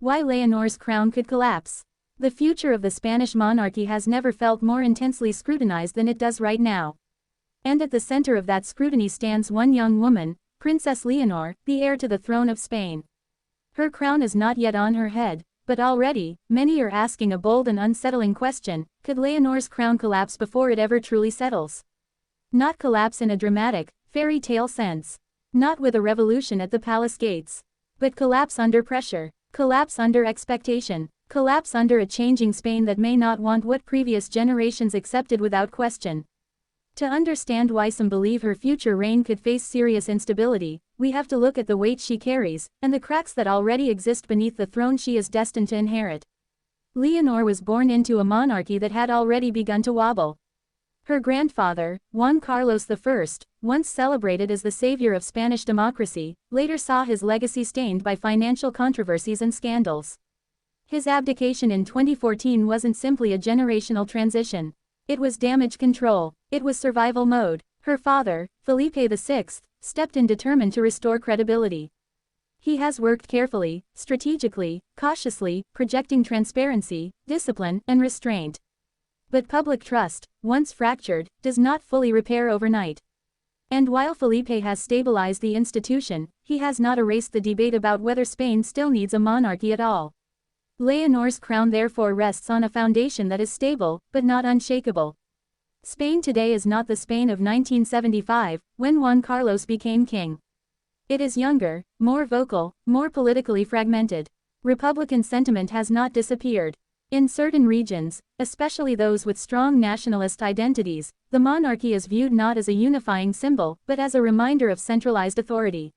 Why Leonor's crown could collapse. The future of the Spanish monarchy has never felt more intensely scrutinized than it does right now. And at the center of that scrutiny stands one young woman, Princess Leonor, the heir to the throne of Spain. Her crown is not yet on her head, but already, many are asking a bold and unsettling question: could Leonor's crown collapse before it ever truly settles? Not collapse in a dramatic, fairy tale sense. Not with a revolution at the palace gates. But collapse under pressure. Collapse under expectation. Collapse under a changing Spain that may not want what previous generations accepted without question. To understand why some believe her future reign could face serious instability, we have to look at the weight she carries, and the cracks that already exist beneath the throne she is destined to inherit. Leonor was born into a monarchy that had already begun to wobble. Her grandfather, Juan Carlos I, once celebrated as the savior of Spanish democracy, later saw his legacy stained by financial controversies and scandals. His abdication in 2014 wasn't simply a generational transition. It was damage control. It was survival mode. Her father, Felipe VI, stepped in determined to restore credibility. He has worked carefully, strategically, cautiously, projecting transparency, discipline, and restraint. But public trust, once fractured, does not fully repair overnight. And while Felipe has stabilized the institution, he has not erased the debate about whether Spain still needs a monarchy at all. Leonor's crown therefore rests on a foundation that is stable, but not unshakable. Spain today is not the Spain of 1975, when Juan Carlos became king. It is younger, more vocal, more politically fragmented. Republican sentiment has not disappeared. In certain regions, especially those with strong nationalist identities, the monarchy is viewed not as a unifying symbol, but as a reminder of centralized authority.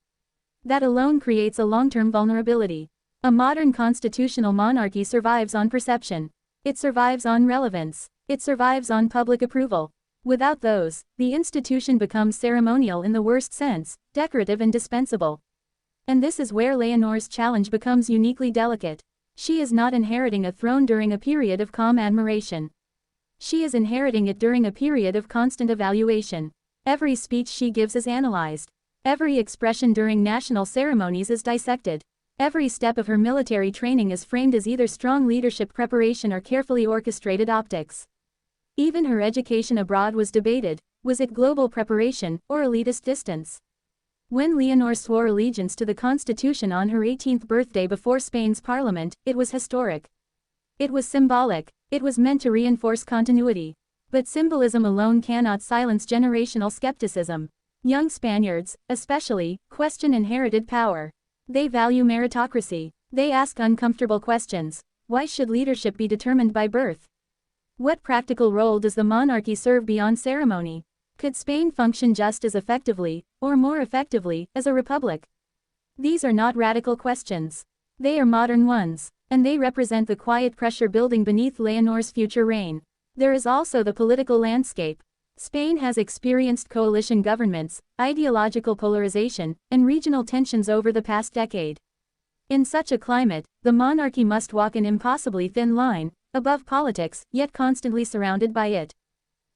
That alone creates a long-term vulnerability. A modern constitutional monarchy survives on perception. It survives on relevance. It survives on public approval. Without those, the institution becomes ceremonial in the worst sense, decorative and dispensable. And this is where Leonor's challenge becomes uniquely delicate. She is not inheriting a throne during a period of calm admiration. She is inheriting it during a period of constant evaluation. Every speech she gives is analyzed. Every expression during national ceremonies is dissected. Every step of her military training is framed as either strong leadership preparation or carefully orchestrated optics. Even her education abroad was debated. Was it global preparation, or elitist distance? When Leonor swore allegiance to the Constitution on her 18th birthday before Spain's parliament, it was historic. It was symbolic. It was meant to reinforce continuity. But symbolism alone cannot silence generational skepticism. Young Spaniards, especially, question inherited power. They value meritocracy. They ask uncomfortable questions. Why should leadership be determined by birth? What practical role does the monarchy serve beyond ceremony? Could Spain function just as effectively, or more effectively, as a republic? These are not radical questions. They are modern ones, and they represent the quiet pressure building beneath Leonor's future reign. There is also the political landscape. Spain has experienced coalition governments, ideological polarization, and regional tensions over the past decade. In such a climate, the monarchy must walk an impossibly thin line, above politics, yet constantly surrounded by it.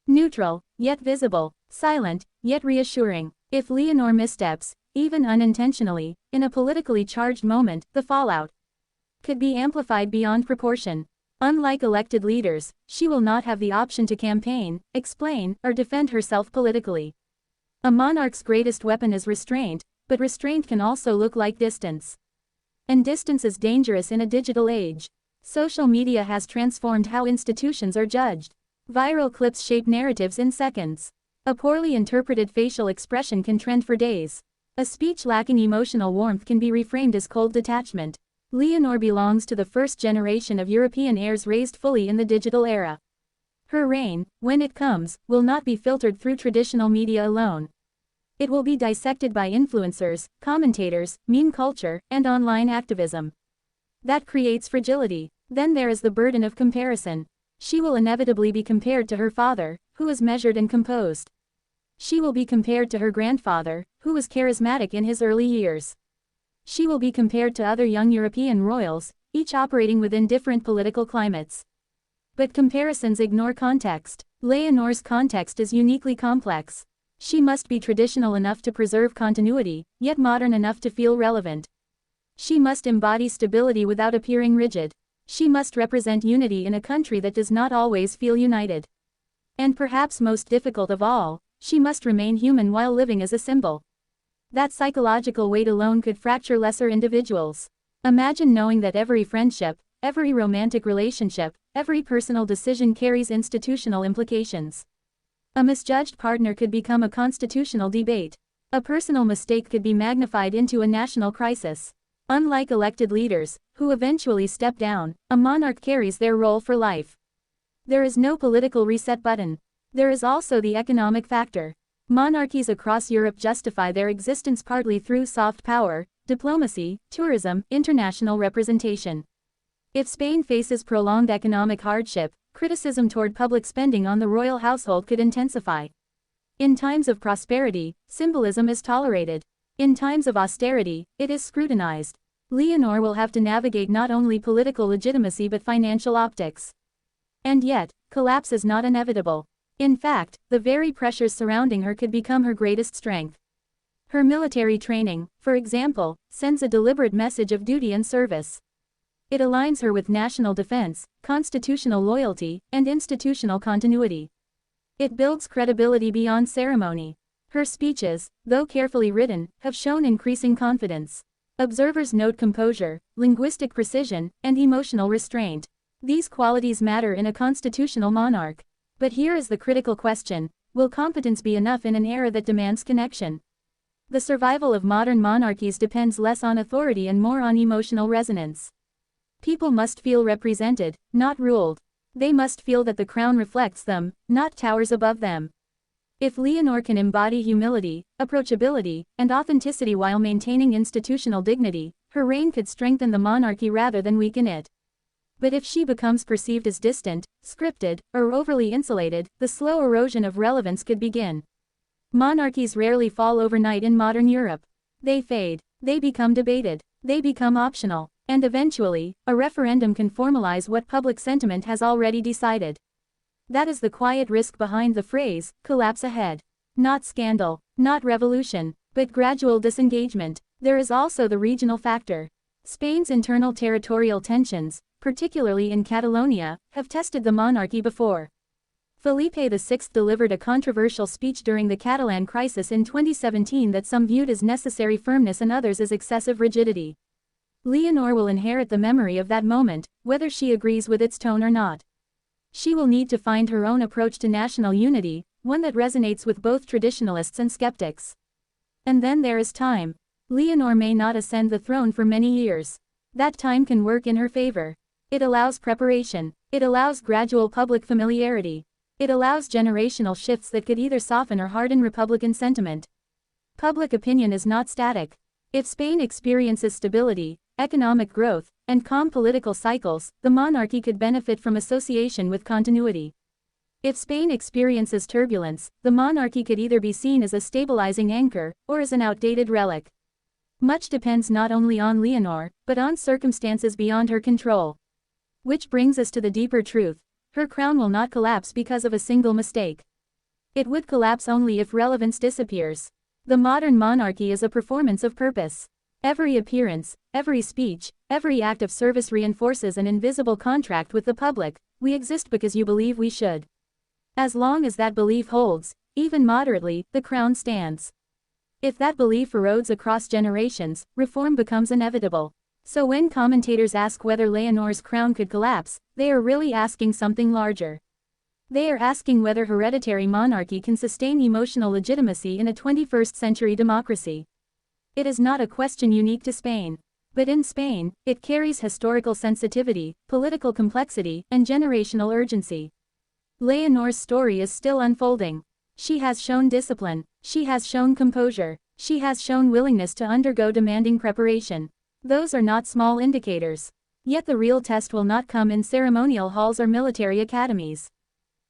Neutral, yet visible, silent, yet reassuring. If Leonor missteps, even unintentionally, in a politically charged moment, the fallout could be amplified beyond proportion. Unlike elected leaders, she will not have the option to campaign, explain, or defend herself politically. A monarch's greatest weapon is restraint, but restraint can also look like distance. And distance is dangerous in a digital age. Social media has transformed how institutions are judged. Viral clips shape narratives in seconds. A poorly interpreted facial expression can trend for days. A speech lacking emotional warmth can be reframed as cold detachment. Leonor belongs to the first generation of European heirs raised fully in the digital era. Her reign, when it comes, will not be filtered through traditional media alone. It will be dissected by influencers, commentators, meme culture, and online activism. That creates fragility. Then there is the burden of comparison. She will inevitably be compared to her father, who is measured and composed. She will be compared to her grandfather, who was charismatic in his early years. She will be compared to other young European royals, each operating within different political climates. But comparisons ignore context. Leonor's context is uniquely complex. She must be traditional enough to preserve continuity, yet modern enough to feel relevant. She must embody stability without appearing rigid. She must represent unity in a country that does not always feel united. And perhaps most difficult of all, she must remain human while living as a symbol. That psychological weight alone could fracture lesser individuals. Imagine knowing that every friendship, every romantic relationship, every personal decision carries institutional implications. A misjudged partner could become a constitutional debate. A personal mistake could be magnified into a national crisis. Unlike elected leaders, who eventually step down, a monarch carries their role for life. There is no political reset button. There is also the economic factor. Monarchies across Europe justify their existence partly through soft power, diplomacy, tourism, international representation. If Spain faces prolonged economic hardship, criticism toward public spending on the royal household could intensify. In times of prosperity, symbolism is tolerated. In times of austerity, it is scrutinized. Leonor will have to navigate not only political legitimacy but financial optics. And yet, collapse is not inevitable. In fact, the very pressures surrounding her could become her greatest strength. Her military training, for example, sends a deliberate message of duty and service. It aligns her with national defense, constitutional loyalty, and institutional continuity. It builds credibility beyond ceremony. Her speeches, though carefully written, have shown increasing confidence. Observers note composure, linguistic precision, and emotional restraint. These qualities matter in a constitutional monarch. But here is the critical question: will competence be enough in an era that demands connection? The survival of modern monarchies depends less on authority and more on emotional resonance. People must feel represented, not ruled. They must feel that the crown reflects them, not towers above them. If Leonor can embody humility, approachability, and authenticity while maintaining institutional dignity, her reign could strengthen the monarchy rather than weaken it. But if she becomes perceived as distant, scripted, or overly insulated, the slow erosion of relevance could begin. Monarchies rarely fall overnight in modern Europe. They fade, they become debated, they become optional, and eventually, a referendum can formalize what public sentiment has already decided. That is the quiet risk behind the phrase, collapse ahead. Not scandal, not revolution, but gradual disengagement. There is also the regional factor. Spain's internal territorial tensions, particularly in Catalonia, have tested the monarchy before. Felipe VI delivered a controversial speech during the Catalan crisis in 2017 that some viewed as necessary firmness and others as excessive rigidity. Leonor will inherit the memory of that moment, whether she agrees with its tone or not. She will need to find her own approach to national unity, one that resonates with both traditionalists and skeptics. And then there is time. Leonor may not ascend the throne for many years. That time can work in her favor. It allows preparation. It allows gradual public familiarity. It allows generational shifts that could either soften or harden Republican sentiment. Public opinion is not static. If Spain experiences stability, economic growth, and calm political cycles, the monarchy could benefit from association with continuity. If Spain experiences turbulence, the monarchy could either be seen as a stabilizing anchor, or as an outdated relic. Much depends not only on Leonor, but on circumstances beyond her control. Which brings us to the deeper truth: her crown will not collapse because of a single mistake. It would collapse only if relevance disappears. The modern monarchy is a performance of purpose. Every appearance, every speech, every act of service reinforces an invisible contract with the public: we exist because you believe we should. As long as that belief holds, even moderately, the crown stands. If that belief erodes across generations, reform becomes inevitable. So when commentators ask whether Leonor's crown could collapse, they are really asking something larger. They are asking whether hereditary monarchy can sustain emotional legitimacy in a 21st century democracy. It is not a question unique to Spain. But in Spain, it carries historical sensitivity, political complexity, and generational urgency. Leonor's story is still unfolding. She has shown discipline. She has shown composure. She has shown willingness to undergo demanding preparation. Those are not small indicators. Yet the real test will not come in ceremonial halls or military academies.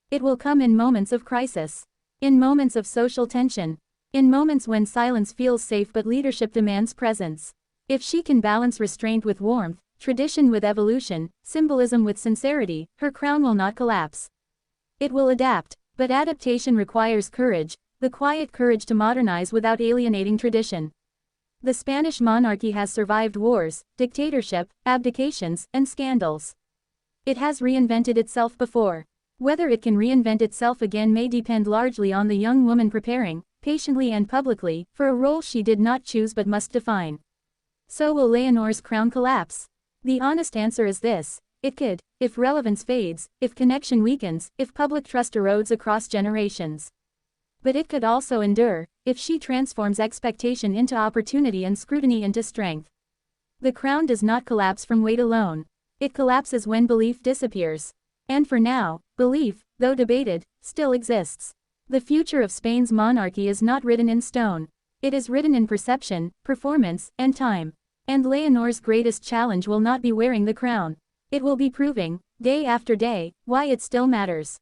It will come in moments of crisis. In moments of social tension. In moments when silence feels safe but leadership demands presence. If she can balance restraint with warmth, tradition with evolution, symbolism with sincerity, her crown will not collapse. It will adapt, but adaptation requires courage, the quiet courage to modernize without alienating tradition. The Spanish monarchy has survived wars, dictatorship, abdications, and scandals. It has reinvented itself before. Whether it can reinvent itself again may depend largely on the young woman preparing, patiently and publicly, for a role she did not choose but must define. So will Leonor's crown collapse? The honest answer is this: it could, if relevance fades, if connection weakens, if public trust erodes across generations. But it could also endure, if she transforms expectation into opportunity and scrutiny into strength. The crown does not collapse from weight alone. It collapses when belief disappears. And for now, belief, though debated, still exists. The future of Spain's monarchy is not written in stone. It is written in perception, performance, and time. And Leonor's greatest challenge will not be wearing the crown. It will be proving, day after day, why it still matters.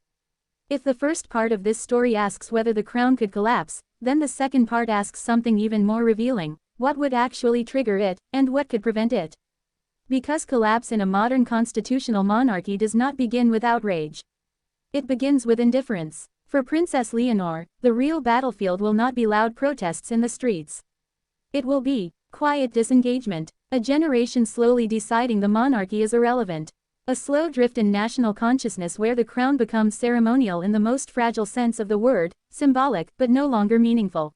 If the first part of this story asks whether the crown could collapse, then the second part asks something even more revealing: what would actually trigger it, and what could prevent it? Because collapse in a modern constitutional monarchy does not begin with outrage. It begins with indifference. For Princess Leonor, the real battlefield will not be loud protests in the streets. It will be quiet disengagement, a generation slowly deciding the monarchy is irrelevant. A slow drift in national consciousness where the crown becomes ceremonial in the most fragile sense of the word, symbolic but no longer meaningful.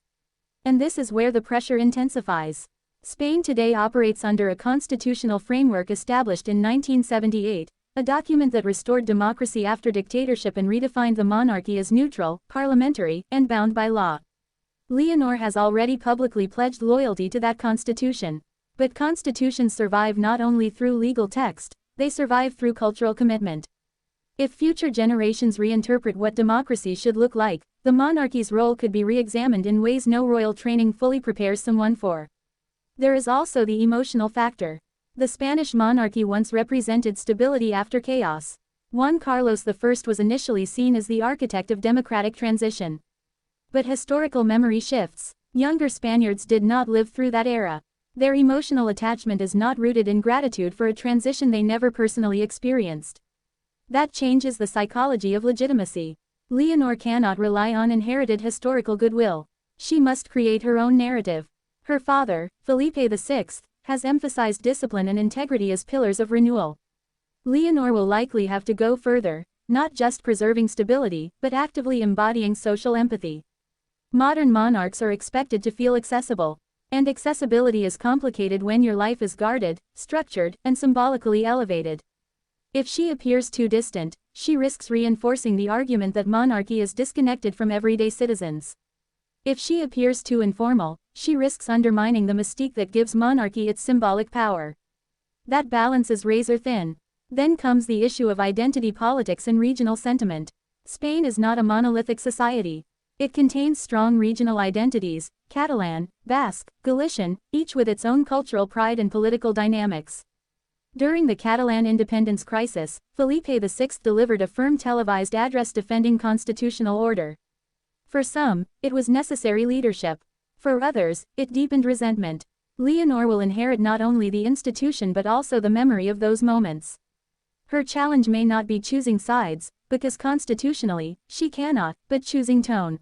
And this is where the pressure intensifies. Spain today operates under a constitutional framework established in 1978, a document that restored democracy after dictatorship and redefined the monarchy as neutral, parliamentary, and bound by law. Leonor has already publicly pledged loyalty to that constitution. But constitutions survive not only through legal text, they survive through cultural commitment. If future generations reinterpret what democracy should look like, the monarchy's role could be re-examined in ways no royal training fully prepares someone for. There is also the emotional factor. The Spanish monarchy once represented stability after chaos. Juan Carlos I was initially seen as the architect of democratic transition. But historical memory shifts. Younger Spaniards did not live through that era. Their emotional attachment is not rooted in gratitude for a transition they never personally experienced. That changes the psychology of legitimacy. Leonor cannot rely on inherited historical goodwill. She must create her own narrative. Her father, Felipe VI, has emphasized discipline and integrity as pillars of renewal. Leonor will likely have to go further, not just preserving stability, but actively embodying social empathy. Modern monarchs are expected to feel accessible. And accessibility is complicated when your life is guarded, structured, and symbolically elevated. If she appears too distant, she risks reinforcing the argument that monarchy is disconnected from everyday citizens. If she appears too informal, she risks undermining the mystique that gives monarchy its symbolic power. That balance is razor thin. Then comes the issue of identity politics and regional sentiment. Spain is not a monolithic society. It contains strong regional identities: Catalan, Basque, Galician, each with its own cultural pride and political dynamics. During the Catalan independence crisis, Felipe VI delivered a firm televised address defending constitutional order. For some, it was necessary leadership. For others, it deepened resentment. Leonor will inherit not only the institution but also the memory of those moments. Her challenge may not be choosing sides, because constitutionally, she cannot, but choosing tone.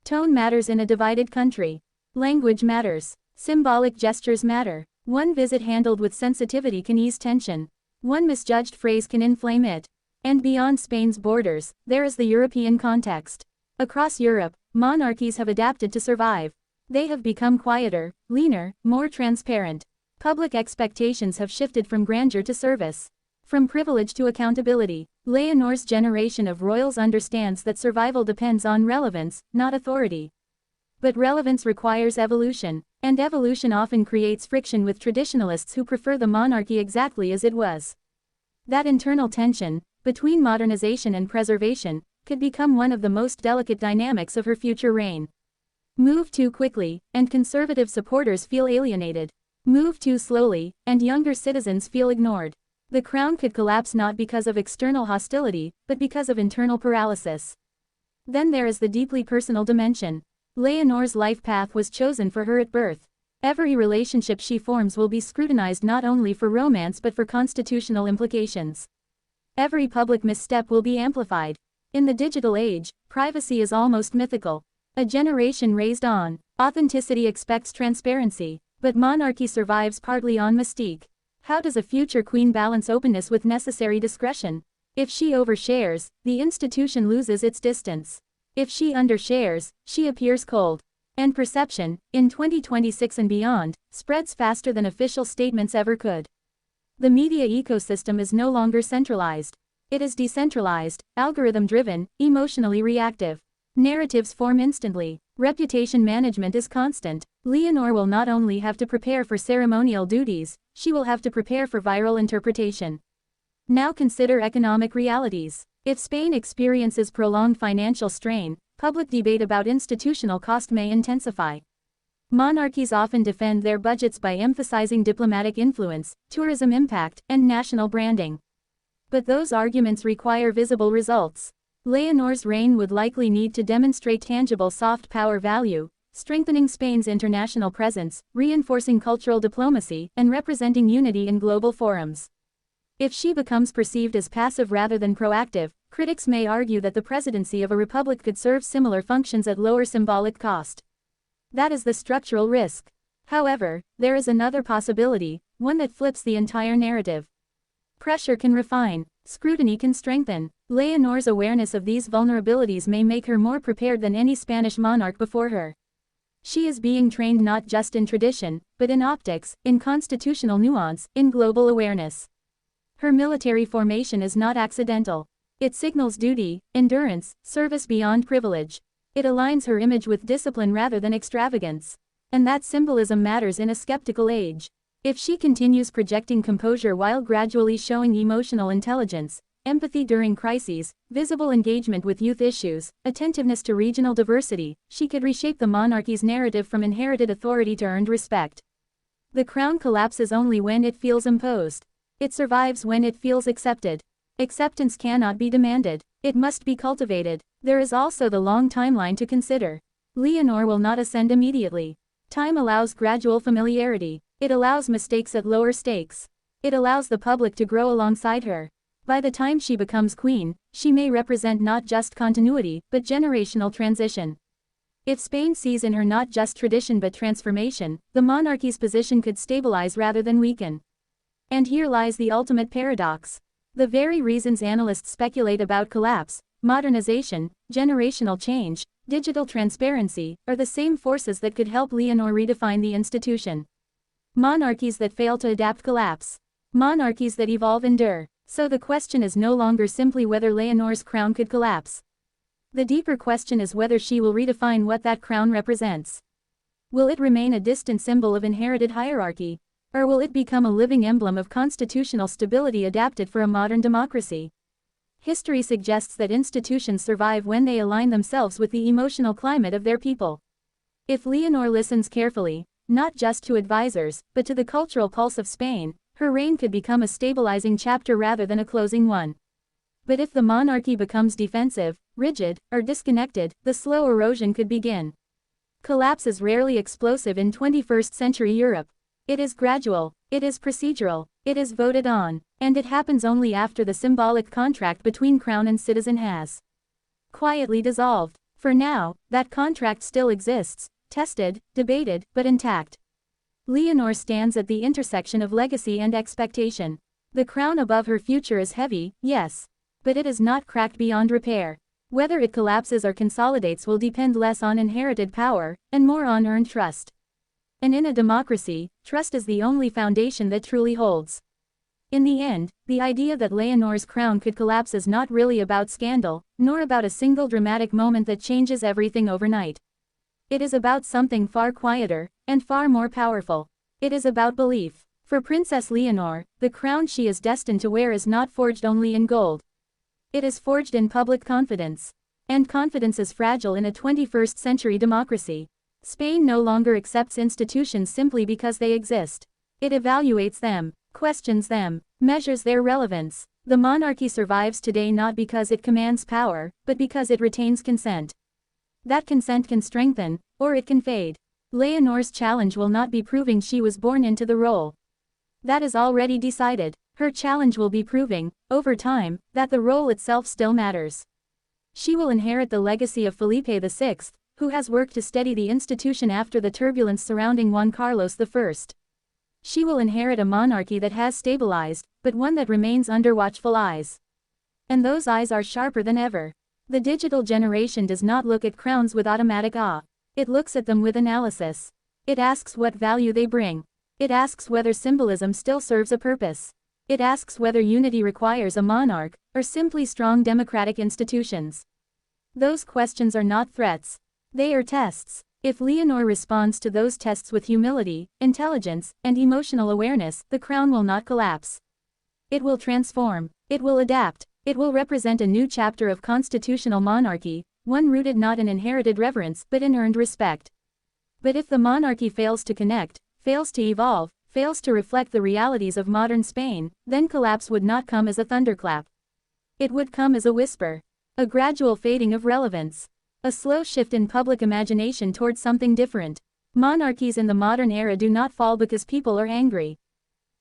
Tone matters in a divided country. Language matters. Symbolic gestures matter. One visit handled with sensitivity can ease tension. One misjudged phrase can inflame it. And beyond Spain's borders, there is the European context. Across Europe, monarchies have adapted to survive. They have become quieter, leaner, more transparent. Public expectations have shifted from grandeur to service. From privilege to accountability. Leonor's generation of royals understands that survival depends on relevance, not authority. But relevance requires evolution, and evolution often creates friction with traditionalists who prefer the monarchy exactly as it was. That internal tension, between modernization and preservation, could become one of the most delicate dynamics of her future reign. Move too quickly, and conservative supporters feel alienated. Move too slowly, and younger citizens feel ignored. The crown could collapse not because of external hostility, but because of internal paralysis. Then there is the deeply personal dimension. Leonor's life path was chosen for her at birth. Every relationship she forms will be scrutinized not only for romance but for constitutional implications. Every public misstep will be amplified. In the digital age, privacy is almost mythical. A generation raised on authenticity expects transparency. But monarchy survives partly on mystique. How does a future queen balance openness with necessary discretion? If she overshares, the institution loses its distance. If she undershares, she appears cold. And perception, in 2026 and beyond, spreads faster than official statements ever could. The media ecosystem is no longer centralized. It is decentralized, algorithm-driven, emotionally reactive. Narratives form instantly. Reputation management is constant. Leonor will not only have to prepare for ceremonial duties, she will have to prepare for viral interpretation. Now consider economic realities. If Spain experiences prolonged financial strain, public debate about institutional cost may intensify. Monarchies often defend their budgets by emphasizing diplomatic influence, tourism impact, and national branding. But those arguments require visible results. Leonor's reign would likely need to demonstrate tangible soft power value, strengthening Spain's international presence, reinforcing cultural diplomacy, and representing unity in global forums. If she becomes perceived as passive rather than proactive, critics may argue that the presidency of a republic could serve similar functions at lower symbolic cost. That is the structural risk. However, there is another possibility, one that flips the entire narrative. Pressure can refine, scrutiny can strengthen. Leonor's awareness of these vulnerabilities may make her more prepared than any Spanish monarch before her. She is being trained not just in tradition, but in optics, in constitutional nuance, in global awareness. Her military formation is not accidental. It signals duty, endurance, service beyond privilege. It aligns her image with discipline rather than extravagance. And that symbolism matters in a skeptical age. If she continues projecting composure while gradually showing emotional intelligence, empathy during crises, visible engagement with youth issues, attentiveness to regional diversity, she could reshape the monarchy's narrative from inherited authority to earned respect. The crown collapses only when it feels imposed. It survives when it feels accepted. Acceptance cannot be demanded. It must be cultivated. There is also the long timeline to consider. Leonor will not ascend immediately. Time allows gradual familiarity. It allows mistakes at lower stakes. It allows the public to grow alongside her. By the time she becomes queen, she may represent not just continuity, but generational transition. If Spain sees in her not just tradition but transformation, the monarchy's position could stabilize rather than weaken. And here lies the ultimate paradox. The very reasons analysts speculate about collapse, modernization, generational change, digital transparency, are the same forces that could help Leonor redefine the institution. Monarchies that fail to adapt collapse. Monarchies that evolve endure. So the question is no longer simply whether Leonor's crown could collapse. The deeper question is whether she will redefine what that crown represents. Will it remain a distant symbol of inherited hierarchy? Or will it become a living emblem of constitutional stability adapted for a modern democracy? History suggests that institutions survive when they align themselves with the emotional climate of their people. If Leonor listens carefully, not just to advisors, but to the cultural pulse of Spain, her reign could become a stabilizing chapter rather than a closing one. But if the monarchy becomes defensive, rigid, or disconnected, the slow erosion could begin. Collapse is rarely explosive in 21st century Europe. It is gradual, it is procedural, it is voted on, and it happens only after the symbolic contract between crown and citizen has quietly dissolved. For now, that contract still exists, tested, debated, but intact. Leonor stands at the intersection of legacy and expectation. The crown above her future is heavy, yes. But it is not cracked beyond repair. Whether it collapses or consolidates will depend less on inherited power, and more on earned trust. And in a democracy, trust is the only foundation that truly holds. In the end, the idea that Leonor's crown could collapse is not really about scandal, nor about a single dramatic moment that changes everything overnight. It is about something far quieter, and far more powerful. It is about belief. For Princess Leonor, the crown she is destined to wear is not forged only in gold. It is forged in public confidence. And confidence is fragile in a 21st century democracy. Spain no longer accepts institutions simply because they exist. It evaluates them, questions them, measures their relevance. The monarchy survives today not because it commands power, but because it retains consent. That consent can strengthen, or it can fade. Leonor's challenge will not be proving she was born into the role. That is already decided. Her challenge will be proving, over time, that the role itself still matters. She will inherit the legacy of Felipe VI, who has worked to steady the institution after the turbulence surrounding Juan Carlos I. She will inherit a monarchy that has stabilized, but one that remains under watchful eyes. And those eyes are sharper than ever. The digital generation does not look at crowns with automatic awe. It looks at them with analysis. It asks what value they bring. It asks whether symbolism still serves a purpose. It asks whether unity requires a monarch, or simply strong democratic institutions. Those questions are not threats. They are tests. If Leonor responds to those tests with humility, intelligence, and emotional awareness, the crown will not collapse. It will transform. It will adapt. It will represent a new chapter of constitutional monarchy, one rooted not in inherited reverence but in earned respect. But if the monarchy fails to connect, fails to evolve, fails to reflect the realities of modern Spain, then collapse would not come as a thunderclap. It would come as a whisper. A gradual fading of relevance. A slow shift in public imagination towards something different. Monarchies in the modern era do not fall because people are angry.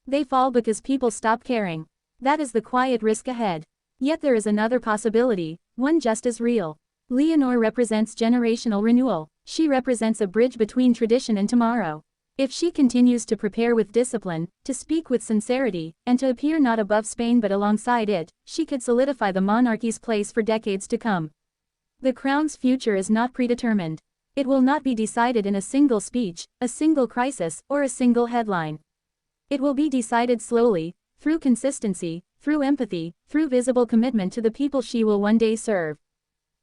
They fall because people stop caring. That is the quiet risk ahead. Yet there is another possibility, one just as real. Leonor represents generational renewal. She represents a bridge between tradition and tomorrow. If she continues to prepare with discipline, to speak with sincerity, and to appear not above Spain but alongside it, she could solidify the monarchy's place for decades to come. The crown's future is not predetermined. It will not be decided in a single speech, a single crisis, or a single headline. It will be decided slowly, through consistency, through empathy, through visible commitment to the people she will one day serve.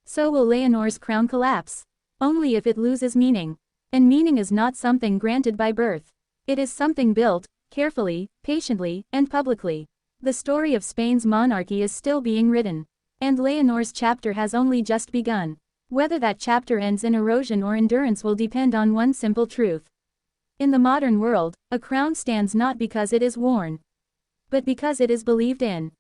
So will Leonor's crown collapse. Only if it loses meaning. And meaning is not something granted by birth. It is something built, carefully, patiently, and publicly. The story of Spain's monarchy is still being written. And Leonor's chapter has only just begun. Whether that chapter ends in erosion or endurance will depend on one simple truth. In the modern world, a crown stands not because it is worn, but because it is believed in.